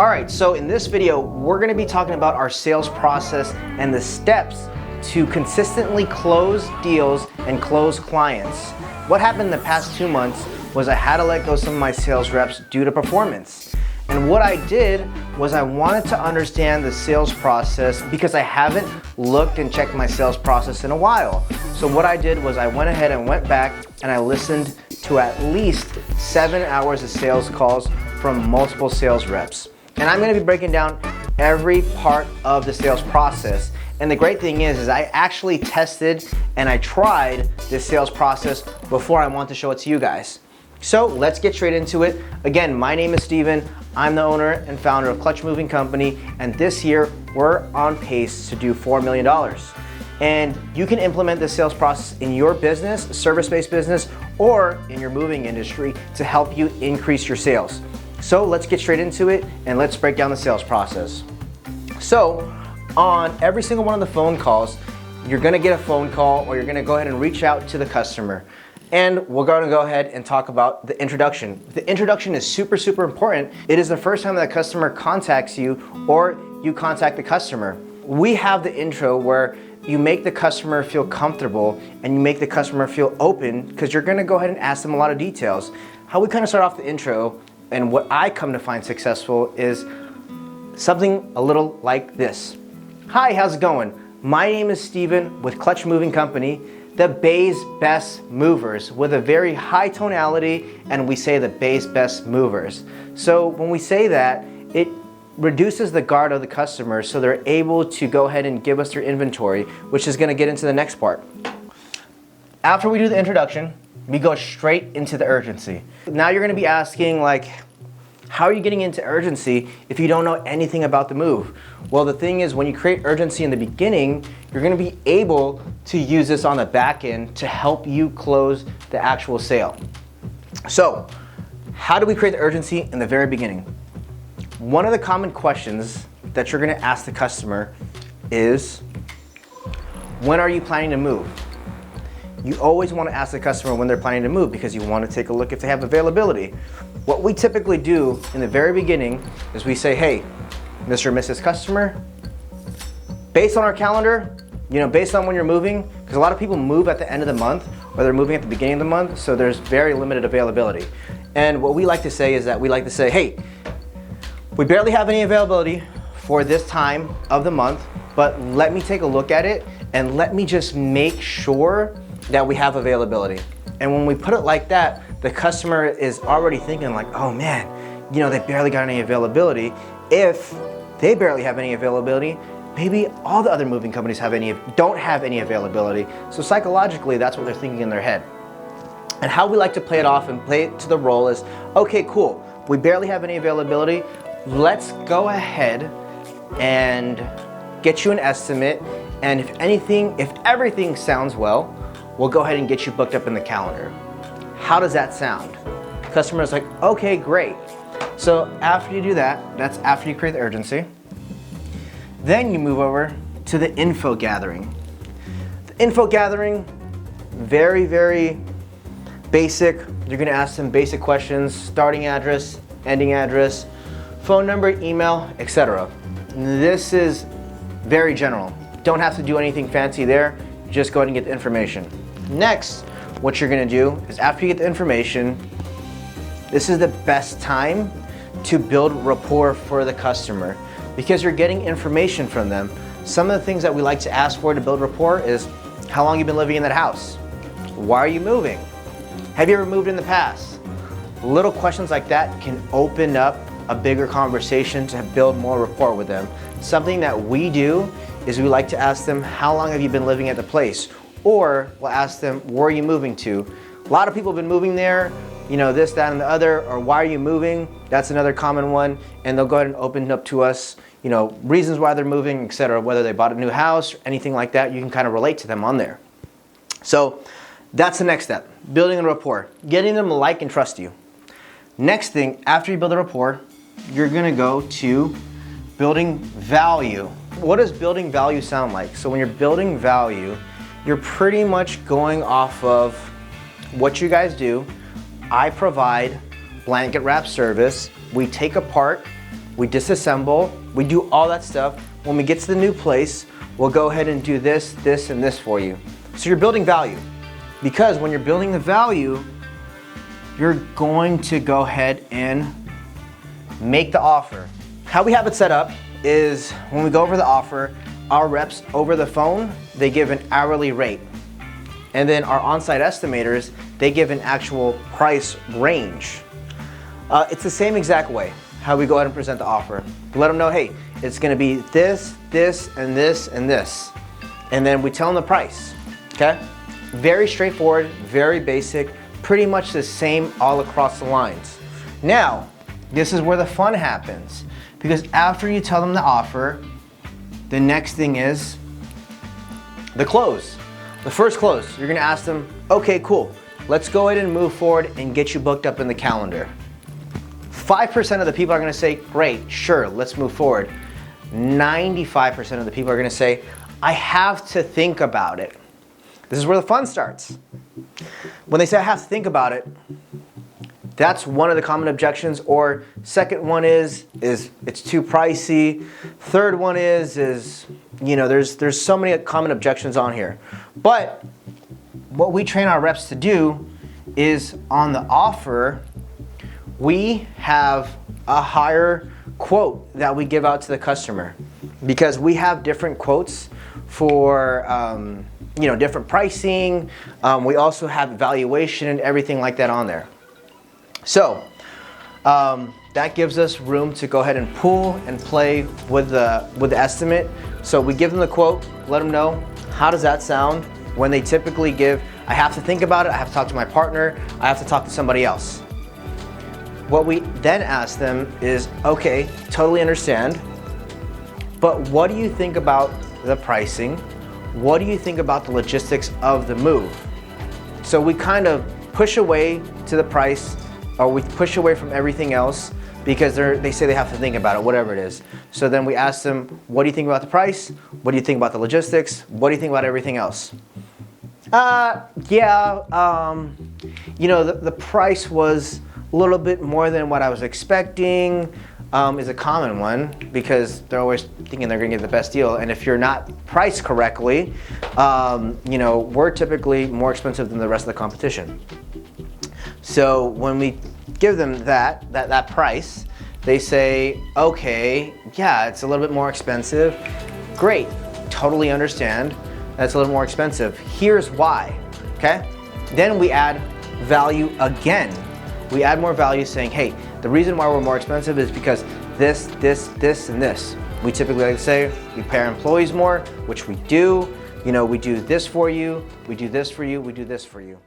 All right, so in this video, we're gonna be talking about our sales process and the steps to consistently close deals and close clients. What happened in the past 2 months was I had to let go some of my sales reps due to performance. And what I did was I wanted to understand the sales process because I haven't looked and checked my sales process in a while. So what I did was I went ahead and went back and I listened to at least 7 hours of sales calls from multiple sales reps. And I'm gonna be breaking down every part of the sales process. And the great thing is I actually tested and I tried this sales process before I want to show it to you guys. So let's get straight into it. Again, my name is Steven. I'm the owner and founder of Clutch Moving Company. And this year, we're on pace to do $4 million. And you can implement this sales process in your business, service-based business, or in your moving industry to help you increase your sales. So let's get straight into it and let's break down the sales process. So on every single one of the phone calls, you're gonna get a phone call or you're gonna go ahead and reach out to the customer. And we're gonna go ahead and talk about the introduction. The introduction is super, super important. It is the first time that a customer contacts you or you contact the customer. We have the intro where you make the customer feel comfortable and you make the customer feel open because you're gonna go ahead and ask them a lot of details. How we kind of start off the intro and what I come to find successful is something a little like this. Hi, how's it going? My name is Steven with Clutch Moving Company, the Bay's Best Movers, with a very high tonality, and we say the Bay's Best Movers. So when we say that, it reduces the guard of the customer so they're able to go ahead and give us their inventory, which is gonna get into the next part. After we do the introduction, we go straight into the urgency. Now you're gonna be asking like, how are you getting into urgency if you don't know anything about the move? Well, the thing is when you create urgency in the beginning, you're gonna be able to use this on the back end to help you close the actual sale. So, how do we create the urgency in the very beginning? One of the common questions that you're gonna ask the customer is, when are you planning to move? You always want to ask the customer when they're planning to move because you want to take a look if they have availability. What we typically do in the very beginning is we say, hey, Mr. and Mrs. Customer, based on our calendar, based on when you're moving, because a lot of people move at the end of the month or they're moving at the beginning of the month, so there's very limited availability. And what we like to say is that we like to say, hey, we barely have any availability for this time of the month, but let me take a look at it and let me just make sure that we have availability. And when we put it like that, the customer is already thinking like, oh man, they barely got any availability. If they barely have any availability, maybe all the other moving companies don't have any availability. So psychologically, that's what they're thinking in their head. And how we like to play it off and play it to the role is, okay, cool, we barely have any availability. Let's go ahead and get you an estimate. And if everything sounds well, we'll go ahead and get you booked up in the calendar. How does that sound? The customer's like, okay, great. So after you do that, that's after you create the urgency. Then you move over to the info gathering. The info gathering, very, very basic. You're gonna ask them basic questions, starting address, ending address, phone number, email, etc. This is very general. Don't have to do anything fancy there. Just go ahead and get the information. Next, what you're gonna do is after you get the information, this is the best time to build rapport for the customer because you're getting information from them. Some of the things that we like to ask for to build rapport is, how long you've been living in that house? Why are you moving? Have you ever moved in the past? Little questions like that can open up a bigger conversation to build more rapport with them. Something that we do is we like to ask them, how long have you been living at the place? Or we'll ask them, where are you moving to? A lot of people have been moving there, this, that, and the other, or why are you moving? That's another common one. And they'll go ahead and open up to us, reasons why they're moving, etc. Whether they bought a new house or anything like that, you can kind of relate to them on there. So that's the next step, building a rapport, getting them to like and trust you. Next thing, after you build a rapport, you're gonna go to building value. What does building value sound like? So when you're building value, you're pretty much going off of what you guys do. I provide blanket wrap service. We take apart we disassemble, we do all that stuff. When we get to the new place, we'll go ahead and do this, this, and this for you. So you're building value. Because when you're building the value, you're going to go ahead and make the offer. How we have it set up is when we go over the offer, our reps over the phone, they give an hourly rate. And then our on-site estimators, they give an actual price range. It's the same exact way how we go ahead and present the offer. Let them know, hey, it's gonna be this, this, and this, and this. And then we tell them the price, okay? Very straightforward, very basic, pretty much the same all across the lines. Now, this is where the fun happens, because after you tell them the offer, the next thing is the close. The first close, you're gonna ask them, okay, cool, let's go ahead and move forward and get you booked up in the calendar. 5% of the people are gonna say, great, sure, let's move forward. 95% of the people are gonna say, I have to think about it. This is where the fun starts. When they say I have to think about it, that's one of the common objections. Or second one is it's too pricey. Third one is you know, there's so many common objections on here. But what we train our reps to do is on the offer, we have a higher quote that we give out to the customer, because we have different quotes for you know, different pricing. We also have evaluation and everything like that on there. So that gives us room to go ahead and pull and play with the estimate. So we give them the quote, let them know, how does that sound? When they typically give, I have to think about it, I have to talk to my partner, I have to talk to somebody else. What we then ask them is, okay, totally understand, but what do you think about the pricing? What do you think about the logistics of the move? So we kind of push away to the price, or we push away from everything else, because they say they have to think about it, whatever it is. So then we ask them, what do you think about the price? What do you think about the logistics? What do you think about everything else? You know, the price was a little bit more than what I was expecting, is a common one, because they're always thinking they're gonna get the best deal. And if you're not priced correctly, you know, we're typically more expensive than the rest of the competition. So when we give them that price, they say, okay, yeah, it's a little bit more expensive. Great, totally understand. That's a little more expensive. Here's why, okay? Then we add value again. We add more value saying, hey, the reason why we're more expensive is because this, this, this, and this. We typically like to say we pay our employees more, which we do. You know, we do this for you, we do this for you, we do this for you.